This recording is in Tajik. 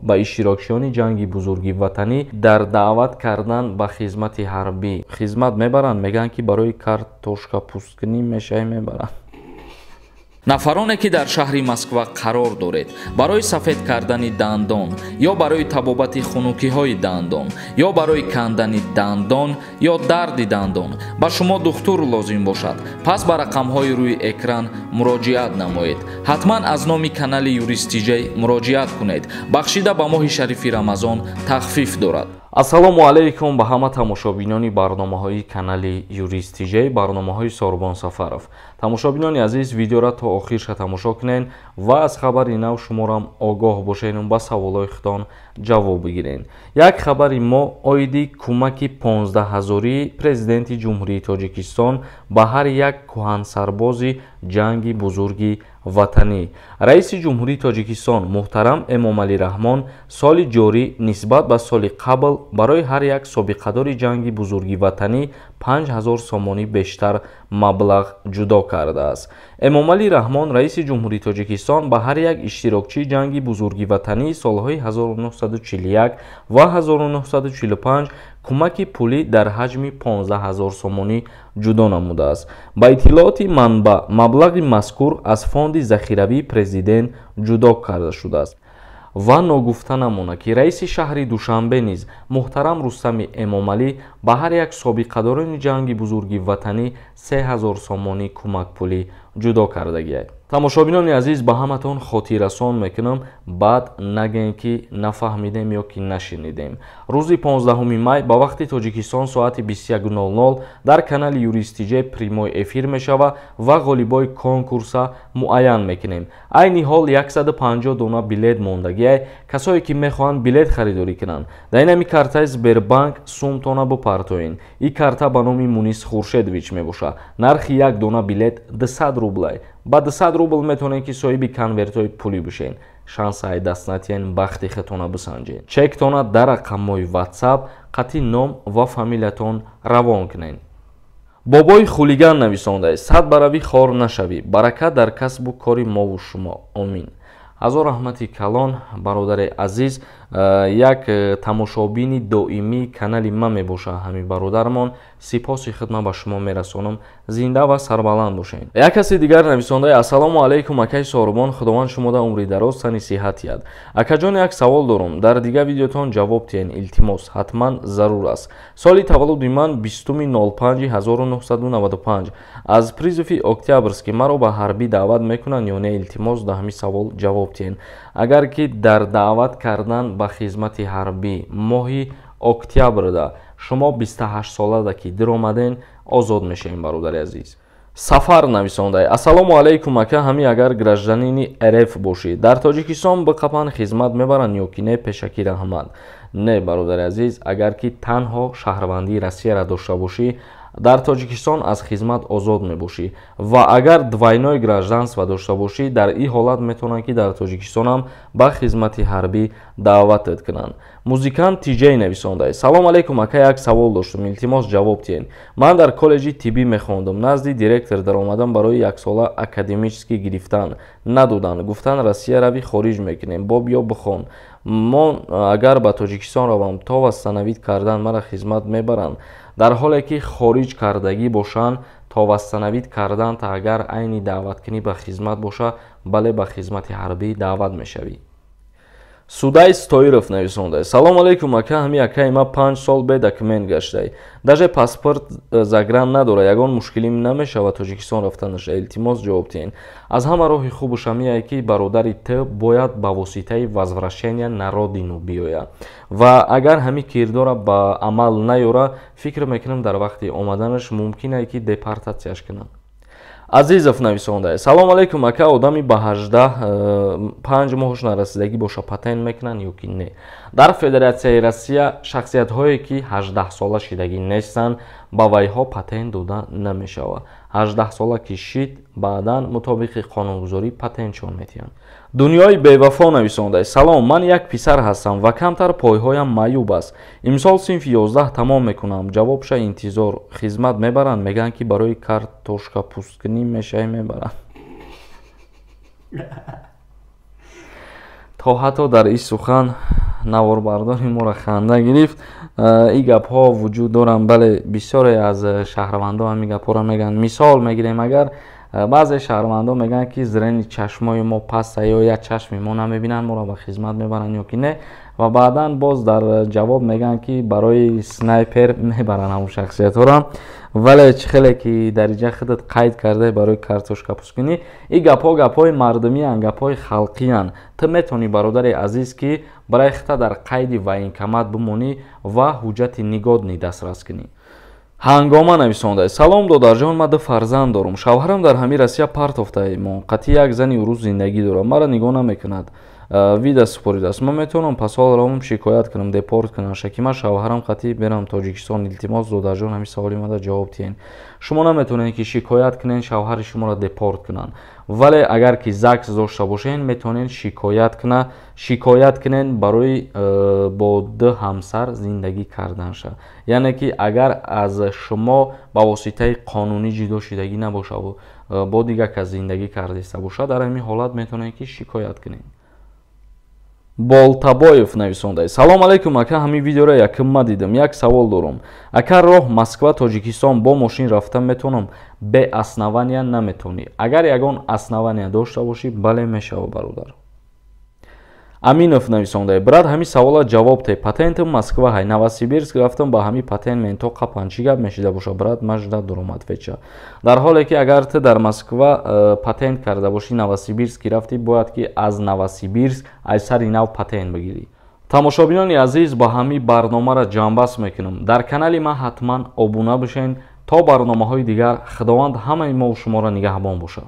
ба иштирокчиёни ҷанги бузурги ватанӣ дар даъват кардан ба хизмати ҳарбӣ хизмат мебаранд. Мегӯянд ки барои картошка пӯсткунӣ мешай мебаранд. нафароне ки дар шаҳри Москва қарор доред, барои сафед кардани дандон ё барои табобати хунукиҳои дандон ё барои кандани дандон ё дарди дандон ба шумо духтур лозим бошад, пас ба рақамҳои рӯи экран муроҷиат намоед. ҳатман аз номи канали Юристиҷей муроҷиат кунед. бахшида ба моҳи шарифи Рамазон тахфиф дорад. ассалому алайкум ба ҳама тамошобинони барномаҳои канали Юристиҷей, барномаҳои Сорбон Сафаров. тамошобинони азиз, видеоро то охирша тамошо кунед ва аз хабари нав шуморам огоҳ бошед ба саволҳои худтон ҷавоб бигиред. як хабари мо оиди кӯмаки 15,000-ии президенти ҷумҳурии Тоҷикистон ба ҳар як кӯҳансарбози ҷанги бузурги ватанӣ. раиси ҷумҳурии Тоҷикистон муҳтарам Эмомалӣ Раҳмон соли ҷорӣ нисбат ба соли қабл барои ҳар як собиқадори ҷанги бузурги ватанӣ 5,000 сомонӣ бештар маблағ ҷудо кардааст. Эмомалӣ Раҳмон раиси ҷумҳурии Тоҷикистон ба ҳар як иштирокчии ҷанги бузурги ватании солҳои 1941 ва 1945 кӯмаки пулӣ дар ҳаҷми 15,000 сомонӣ ҷудо намудааст. ба иттилооти манбаъ, маблағи мазкур аз фонди захиравии президент ҷудо карда шудааст. ва ногуфта намонад ки раиси шаҳри Душанбе низ муҳтарам Рустами Эмомалӣ ба ҳар як собиқадорони ҷанги бузурги ватанӣ 3,000 сомонӣ кӯмакпулӣ ҷудо кардагиаст. тамошобинони азиз, ба ҳаматон хотиррасон мекунам, баъд нагӯед ки нафаҳмидем ё ки нашинидем. рӯзи 15 май ба вақти Тоҷикистон соати 21:00 дар канали Юристиҷей прямой эфир мешавад ва ғолибои конкурса муайян мекунем. айни ҳол 150 дона билет мондагиаст. касое ки мехоҳанд билет харидорӣ кунанд, дар инами картаи Сбербанк сумтона бипартоед. ин карта ба номи Мунис Хуршедович мебошад. нархи як дона билет 200 рубл. ба 200 рубл метавонед ки соҳиби конвертҳои пулӣ бишед. шансаи даст натиҳен бахти худтона бисанҷед. чектона дар рақамҳои WhatsApp қатъи ном ва фамилиятон равон кунед. бобои хулиган нависондааст: сад баравӣ хор нашавӣ. баракат дар касбу кори мову шумо. омин. ҳазор раҳмати калон. бародари азиз, як тамошобини доимии канали ман мебошад ҳамин бародармон. сипоси хидмат ба шумо мерасонам. зинда ва сарбаланд бошед. як каси дигар нависондааст: ассалому алайкум акаи Сорбон, худованд шумода умри дароз, сани сиҳат диҳад. акаҷон, як савол дорам, дар дигар видеотон ҷавоб диҳед, илтимос, ҳатман зарур аст. соли таваллуди ман 20.05.1995 аз призыви Октябрьский маро ба ҳарбӣ даъват мекунанд ё не? илтимос дар ҳамин савол ҷавоб диҳед. агар ки дар даъват кардан ба хизмати ҳарбӣ моҳи октябрда шумо 28 солада ки диромаден, озод мешавед. бародари азиз, сафар нависондааст: ассалому алайкум ака, ҳамин агар гражданини РФ бошед, дар Тоҷикистон биқапан хизмат мебаранд ё ки не? пешакӣ раҳмат. не бародари азиз, агар ки танҳо шаҳрвандии Россияро дошта бошӣ, дар Тоҷикистон аз хизмат озод мебошӣ. ва агар двойное гражданство дошта бошӣ, дар ин ҳолат метавонанд ки дар Тоҷикистон ҳам ба хизмати ҳарбӣ даъватат кунанд. музикант Тиҷей нависондааст: салом алайкум ака, як савол доштам, илтимос ҷавоб диҳед. ман дар коллеҷи тиббӣ мехондам. назди директор даромадам, барои яксола академически гирифтан надоданд. гуфтанд Россия равӣ хориҷ мекунем, бо биё бихон. мон агар ба Тоҷикистон равам, то вастанавид кардан мара хизмат мебаранд. дар ҳоле ки хориҷ кардагӣ бошанд, то вастанавид кардан та агар айни даъваткунӣ ба хизмат бошад, бале ба хизмати ҳарбӣ даъват мешавӣ. Судай Стоиров нависондааст: салом алайкум ака, ҳамин акаи ма 5 сол бе документ гаштааст. даже паспорт загран надорад. ягон мушкилӣ намешавад Тоҷикистон рафтанаш? илтимос ҷавоб диҳед. аз ҳама роҳи хубаш ҳамин ки бародари т бояд ба воситаи возвращения на родину биёяд. ва агар ҳамин кирдора ба амал наёра, фикр мекунам дар вақти омаданаш мумкин аст ки депортатсияш кунанд. Азизов нависондааст: салом алайкум ака, одами ба 5 моҳош нарасидагӣ боша патент мекунанд ё ки не? дар Федератсияи Россия шахсиятҳое ки 18 сола шидагӣ нестанд, ба вайҳо патент дода намешавад. 18 сола ки шид, баъдан мутобиқи қонунгузорӣ патентшон метиҳанд. дунёи бевафо нависондааст: салом, ман як писар ҳастам ва камтар пойҳоям маъюб аст. имсол синфи 11 тамом мекунам. ҷавобша интизор. хизмат мебаранд? мегӯянд ки барои картошка пӯсткунӣ мешай мебаранд. то ҳатто дар ин сухан наворбардори моро ханда гирифт. ин гапҳо вуҷуд доранд, бале бисёре аз шаҳрвандон ҳамин гапҳоро мегӯянд. мисол мегирем, агар баъзе шаҳрвандон мегӯянд ки зирени чашмои мо паста ё як чашми мо намебинанд, моро ба хизмат мебаранд ё ки не, ва баъдан боз дар ҷавоб мегӯянд ки барои снайпер мебаранд ҳамун шахсиятҳоро, вале чӣ хеле ки дариҷа худат қайд карда барои картошка пӯскунӣ, ин гапҳои мардумиянд, гапҳои халқиянд. ту метавонӣ бародари азиз ки барои худа дар қайди военкомат бимонӣ ва ҳуҷҷати нигодни дастрас кунӣ. ҳангома нависонда: салом додарҷон, ман ду фарзанд дорам. шавҳарам дар ҳамин Россия партофтаи моқати як зани урус зиндагӣ дорам. маро нигоҳ намекунад. вида супоридааст. ман метавонам пасҳол равм шикоят кунам, депорт кунам. шаки ман шавҳарам қатъи берам Тоҷикистон. илтимос додарҷон ҳамин саволи мада ҷавоб диҳед. шумо наметавонед ки шикоят кунед, шавҳари шуморо депорт кунанд. вале агар ки ЗАГС дошта бошед, метавонед шикоят кунед барои бо ду ҳамсар зиндагӣ карданша. яъне ки агар аз шумо ба воситаи қонунӣ ҷудо шудагӣ набошад, бо дигар кас зиндагӣ кардаиста бошад, дар ҳамин ҳолат метавонед ки шикоят кунед. Болтабоев нависонда: салом алейкум ака, ҳамин видеоро якум ма дидам. Як савол дорам. Ака роҳ Москва Тоҷикистон бо мошин рафта метавонам, бе основания наметавонӣ? Агар ягон основания дошта бошӣ, бале мешава бародар. Аминов нависонда: брат, ҳамин савола ҷавоб те. Патентам Москва ҳай, Новосибирск рафтам, ба ҳамин патент мento қапан. Чӣ гап мешуда боша брат, ман жда дорам отвеча. Дар ҳоле ки агар ту дар Москва патент карда бошӣ, Новосибирск рафтӣ, бояд ки аз Новосибирск аз сари нав патент бигирӣ. Тамошобинони азиз, ба ҳамин барномаро ҷамъбаст мекунам. Дар канали ман ҳатман обуна бошед то барномаҳои дигар. Худованд ҳамаи мо шуморо нигаҳбон бошад.